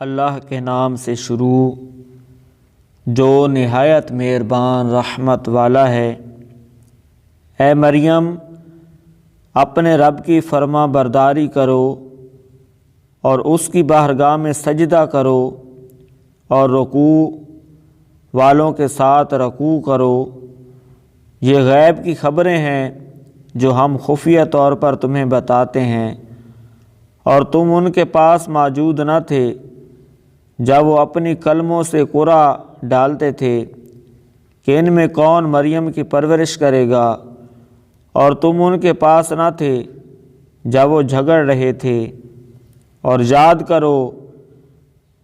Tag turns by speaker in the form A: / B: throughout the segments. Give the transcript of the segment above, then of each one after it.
A: اللہ کے نام سے شروع جو نہایت مہربان رحمت والا ہے۔ اے مریم، اپنے رب کی فرما برداری کرو اور اس کی بارگاہ میں سجدہ کرو اور رکوع والوں کے ساتھ رکوع کرو۔ یہ غیب کی خبریں ہیں جو ہم خفیہ طور پر تمہیں بتاتے ہیں، اور تم ان کے پاس موجود نہ تھے جب وہ اپنی کلموں سے قرعہ ڈالتے تھے کہ ان میں کون مریم کی پرورش کرے گا، اور تم ان کے پاس نہ تھے جب وہ جھگڑ رہے تھے۔ اور یاد کرو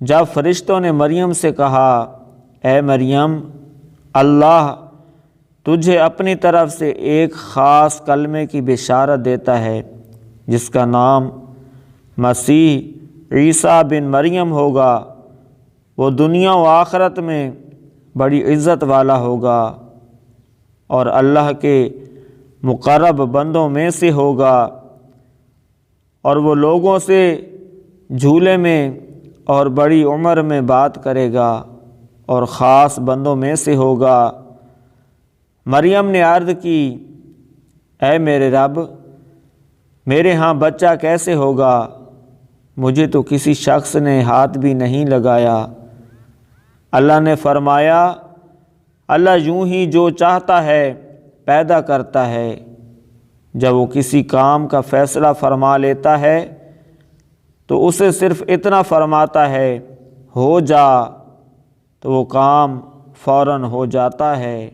A: جب فرشتوں نے مریم سے کہا، اے مریم، اللہ تجھے اپنی طرف سے ایک خاص کلمے کی بشارت دیتا ہے جس کا نام مسیح عیسیٰ بن مریم ہوگا۔ وہ دنیا و آخرت میں بڑی عزت والا ہوگا اور اللہ کے مقرب بندوں میں سے ہوگا، اور وہ لوگوں سے جھولے میں اور بڑی عمر میں بات کرے گا اور خاص بندوں میں سے ہوگا۔ مریم نے عرض کی، اے میرے رب، میرے ہاں بچہ کیسے ہوگا؟ مجھے تو کسی شخص نے ہاتھ بھی نہیں لگایا۔ اللہ نے فرمایا، اللہ یوں ہی جو چاہتا ہے پیدا کرتا ہے۔ جب وہ کسی کام کا فیصلہ فرما لیتا ہے تو اسے صرف اتنا فرماتا ہے، ہو جا، تو وہ کام فوراً ہو جاتا ہے۔